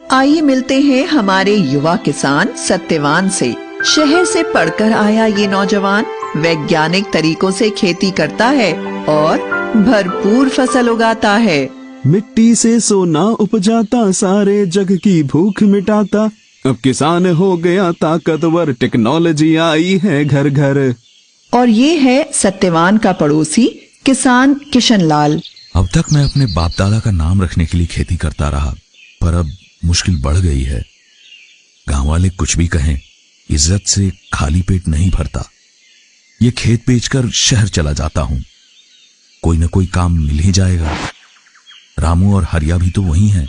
आइए मिलते हैं हमारे युवा किसान सत्यवान से। शहर से पढ़कर आया ये नौजवान वैज्ञानिक तरीकों से खेती करता है और भरपूर फसल उगाता है। मिट्टी से सोना उपजाता, सारे जग की भूख मिटाता। अब किसान हो गया ताकतवर, टेक्नोलॉजी आई है घर घर। और ये है सत्यवान का पड़ोसी किसान किशन लाल। अब तक मैं अपने बाप दादा का नाम रखने के लिए खेती करता रहा, पर अब मुश्किल बढ़ गई है। गांव वाले कुछ भी कहें, इज्जत से खाली पेट नहीं भरता। ये खेत बेचकर शहर चला जाता हूं, कोई न कोई काम मिल ही जाएगा। रामू और हरिया भी तो वही हैं।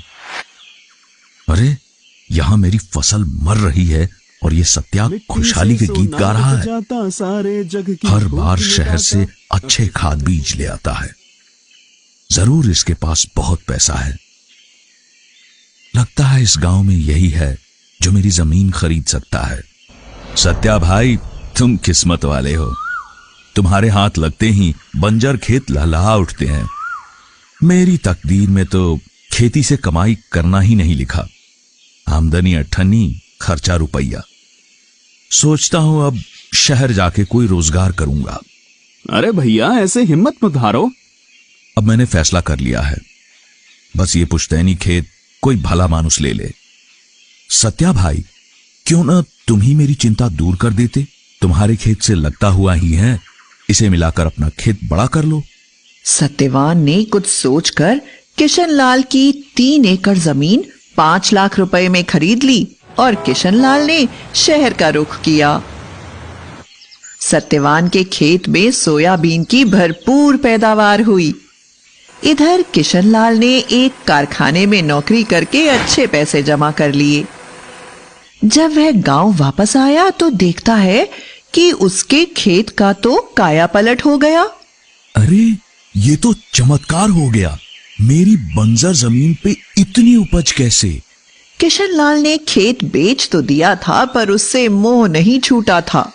अरे यहां मेरी फसल मर रही है और ये सत्या खुशहाली के गीत गा रहा है। हर बार शहर से अच्छे खाद बीज ले आता है। जरूर इसके पास बहुत पैसा है। लगता है इस गांव में यही है जो मेरी जमीन खरीद सकता है। सत्या भाई, तुम किस्मत वाले हो। तुम्हारे हाथ लगते ही बंजर खेत लहलहा उठते हैं। मेरी तकदीर में तो खेती से कमाई करना ही नहीं लिखा। आमदनी अठन्नी, खर्चा रुपया। सोचता हूं अब शहर जाके कोई रोजगार करूंगा। अरे भैया, ऐसे हिम्मत मत हारो। अब मैंने फैसला कर लिया है, बस ये पुश्तैनी खेत कोई भला मानुस ले ले। सत्या भाई, क्यों ना तुम ही मेरी चिंता दूर कर देते। तुम्हारे खेत से लगता हुआ ही है, इसे मिलाकर अपना खेत बड़ा कर लो। सत्यवान ने कुछ सोचकर किशन लाल की 3 एकड़ जमीन 5 लाख रुपए में खरीद ली और किशन लाल ने शहर का रुख किया। सत्यवान के खेत में सोयाबीन की भरपूर पैदावार हुई। इधर किशन लाल ने एक कारखाने में नौकरी करके अच्छे पैसे जमा कर लिए। जब वह गांव वापस आया तो देखता है कि उसके खेत का तो काया पलट हो गया। अरे ये तो चमत्कार हो गया। मेरी बंजर जमीन पे इतनी उपज कैसे? किशन लाल ने खेत बेच तो दिया था, पर उससे मोह नहीं छूटा था।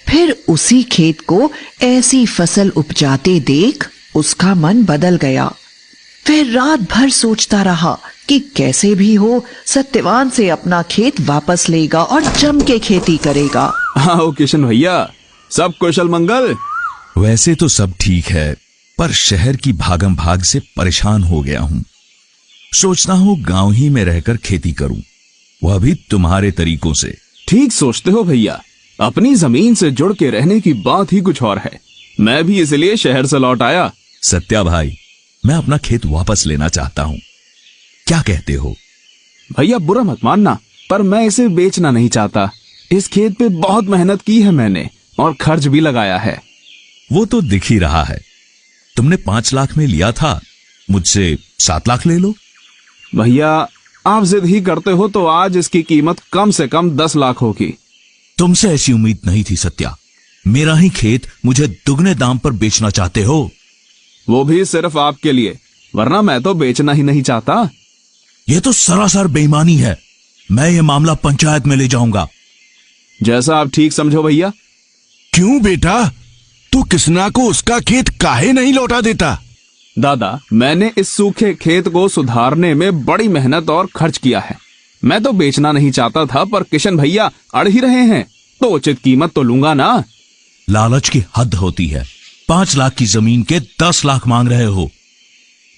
फिर उसी खेत को ऐसी फसल उपजाते देख उसका मन बदल गया। फिर रात भर सोचता रहा कि कैसे भी हो सत्यवान से अपना खेत वापस लेगा और जम के खेती करेगा। आओ किशन भैया, सब कुशल मंगल। वैसे तो सब ठीक है, पर शहर की भागम भाग से परेशान हो गया हूं। सोचता हूं गांव ही में रहकर खेती करूं, वह भी तुम्हारे तरीकों से। ठीक सोचते हो भैया, अपनी जमीन से जुड़ के रहने की बात ही कुछ और है। मैं भी इसलिए शहर से लौट आया। सत्या भाई, मैं अपना खेत वापस लेना चाहता हूं, क्या कहते हो? भैया बुरा मत मानना, पर मैं इसे बेचना नहीं चाहता। इस खेत पे बहुत मेहनत की है मैंने और खर्च भी लगाया है। वो तो दिख ही रहा है। तुमने 5 लाख में लिया था, मुझसे 7 लाख ले लो। भैया आप जिद ही करते हो तो आज इसकी कीमत कम से कम 10 लाख होगी। तुमसे ऐसी उम्मीद नहीं थी सत्या। मेरा ही खेत मुझे दुगने दाम पर बेचना चाहते हो? वो भी सिर्फ आपके लिए, वरना मैं तो बेचना ही नहीं चाहता। ये तो सरासर बेईमानी है। मैं ये मामला पंचायत में ले जाऊंगा। जैसा आप ठीक समझो भैया। क्यों बेटा, तू किसना को उसका खेत काहे नहीं लौटा देता? दादा, मैंने इस सूखे खेत को सुधारने में बड़ी मेहनत और खर्च किया है। मैं तो बेचना नहीं चाहता था, पर किशन भैया अड़ ही रहे हैं, तो उचित कीमत तो लूंगा ना। लालच की हद होती है। 5 लाख की जमीन के 10 लाख मांग रहे हो।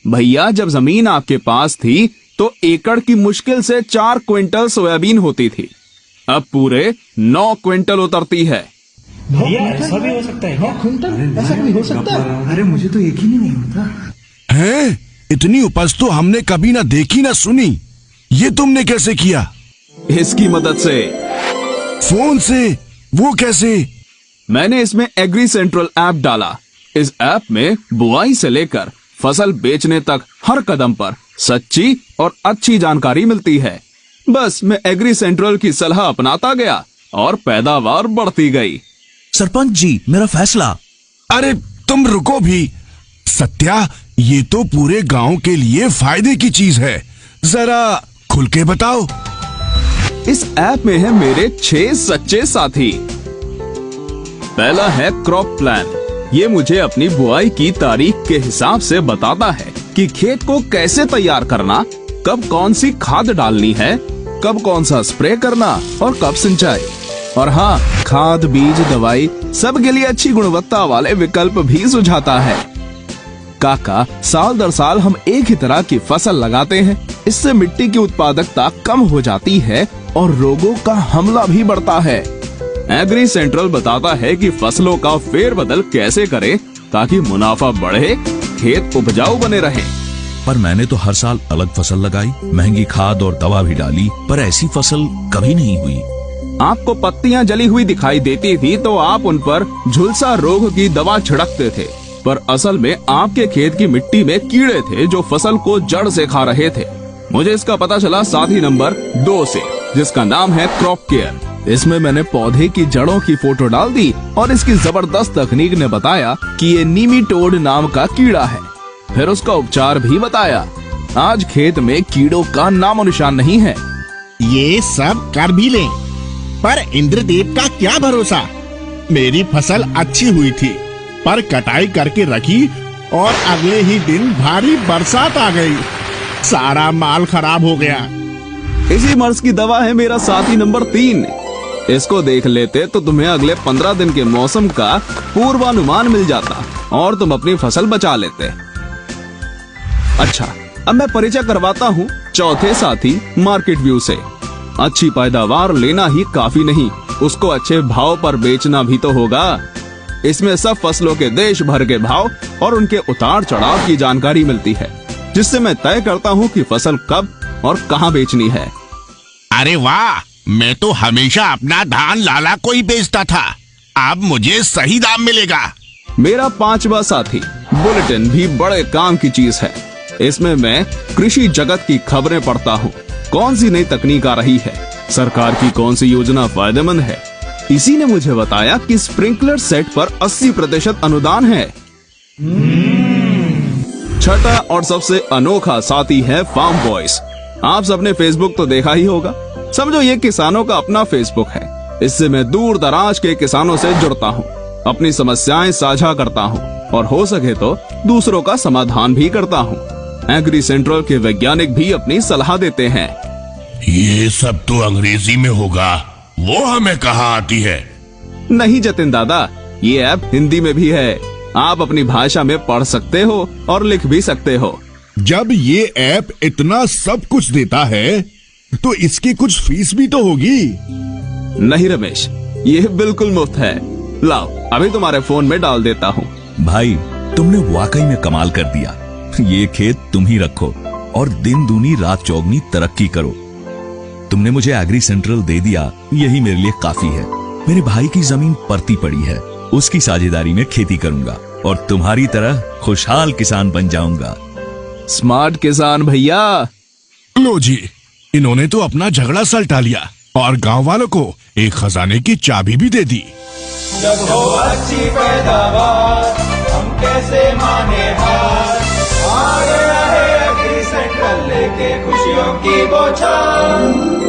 भैया जब जमीन आपके पास थी तो एकड़ की मुश्किल से 4 क्विंटल सोयाबीन होती थी, अब पूरे 9 क्विंटल उतरती है। भैया ऐसा भी हो सकता है? 9 क्विंटल ऐसा भी हो सकता है? अरे मुझे तो यकीन ही नहीं होता है। इतनी उपज तो हमने कभी ना देखी ना सुनी। ये तुमने कैसे किया? इसकी मदद से। फोन से? वो कैसे? मैंने इसमें एग्री सेंट्रल ऐप डाला। इस ऐप में बुआई से लेकर फसल बेचने तक हर कदम पर सच्ची और अच्छी जानकारी मिलती है। बस मैं एग्री सेंट्रल की सलाह अपनाता गया और पैदावार बढ़ती गई। सरपंच जी, मेरा फैसला। अरे तुम रुको भी। सत्या, ये तो पूरे गांव के लिए फायदे की चीज है, जरा खुल के बताओ। इस ऐप में है मेरे 6 सच्चे साथी। पहला है क्रॉप प्लान। ये मुझे अपनी बुआई की तारीख के हिसाब से बताता है कि खेत को कैसे तैयार करना कब कौन सी खाद डालनी है, कब कौन सा स्प्रे करना और कब सिंचाई। और हाँ, खाद, बीज, दवाई सबके लिए अच्छी गुणवत्ता वाले विकल्प भी सुझाता है। काका, साल दर साल हम एक ही तरह की फसल लगाते हैं। इससे मिट्टी की उत्पादकता कम हो जाती है और रोगों का हमला भी बढ़ता है। एग्री सेंट्रल बताता है कि फसलों का फेरबदल कैसे करें ताकि मुनाफा बढ़े, खेत उपजाऊ बने रहे। पर मैंने तो हर साल अलग फसल लगाई, महंगी खाद और दवा भी डाली, पर ऐसी फसल कभी नहीं हुई। आपको पत्तियां जली हुई दिखाई देती थी तो आप उन पर झुलसा रोग की दवा छिड़कते थे, पर असल में आपके खेत की मिट्टी में कीड़े थे जो फसल को जड़ से खा रहे थे। मुझे इसका पता चला साथी नंबर 2 से, जिसका नाम है क्रॉप केयर। इसमें मैंने पौधे की जड़ों की फोटो डाल दी और इसकी जबरदस्त तकनीक ने बताया कि ये नीमीटोड नाम का कीड़ा है। फिर उसका उपचार भी बताया। आज खेत में कीड़ों का नामो निशान नहीं है। ये सब कर भी लें, पर इंद्रदेव का क्या भरोसा। मेरी फसल अच्छी हुई थी, पर कटाई करके रखी और अगले ही दिन भारी बरसात आ गई, सारा माल खराब हो गया। इसी मर्ज की दवा है मेरा साथी नंबर 3। इसको देख लेते तो तुम्हें अगले 15 दिन के मौसम का पूर्वानुमान मिल जाता और तुम अपनी फसल बचा लेते। अच्छा, अब मैं परिचय करवाता हूँ चौथे साथी मार्केट व्यू से। अच्छी पैदावार लेना ही काफी नहीं, उसको अच्छे भाव पर बेचना भी तो होगा। इसमें सब फसलों के देश भर के भाव और उनके उतार चढ़ाव की जानकारी मिलती है, जिससे मैं तय करता हूँ कि फसल कब और कहाँ बेचनी है। अरे वाह, मैं तो हमेशा अपना धान लाला को ही बेचता था, अब मुझे सही दाम मिलेगा। मेरा 5वां साथी बुलेटिन भी बड़े काम की चीज है। इसमें मैं कृषि जगत की खबरें पढ़ता हूँ। कौन सी नई तकनीक आ रही है, सरकार की कौन सी योजना फायदेमंद है। इसी ने मुझे बताया कि स्प्रिंकलर सेट पर 80% अनुदान है। छठा और सबसे अनोखा साथी है फार्म वॉइस। आप सबने फेसबुक तो देखा ही होगा। समझो ये किसानों का अपना फेसबुक है। इससे मैं दूर दराज के किसानों से जुड़ता हूँ, अपनी समस्याएं साझा करता हूँ और हो सके तो दूसरों का समाधान भी करता हूँ। एग्री सेंट्रल के वैज्ञानिक भी अपनी सलाह देते हैं। ये सब तो अंग्रेजी में होगा, वो हमें कहाँ आती है। नहीं जतिन दादा, ये ऐप हिंदी में भी है। आप अपनी भाषा में पढ़ सकते हो और लिख भी सकते हो। जब ये ऐप इतना सब कुछ देता है तो इसकी कुछ फीस भी तो होगी। नहीं रमेश, ये बिल्कुल मुफ्त है। लाओ, अभी तुम्हारे फोन में डाल देता हूँ। भाई, तुमने वाकई में कमाल कर दिया। ये खेत तुम ही रखो और दिन दूनी रात चौगनी तरक्की करो। तुमने मुझे एग्री सेंट्रल दे दिया, यही मेरे लिए काफी है। मेरे भाई की जमीन परती पड़ी है, उसकी साझेदारी में खेती करूंगा और तुम्हारी तरह खुशहाल किसान बन जाऊंगा। स्मार्ट किसान भैया। लो जी, इन्होंने तो अपना झगड़ा सलटा लिया और गांव वालों को एक खजाने की चाबी भी दे दी। जब हो अच्छी पैदावार हम कैसे माने हार, आ गया है एग्री सेंट्रल लेके खुशियों की बौछार।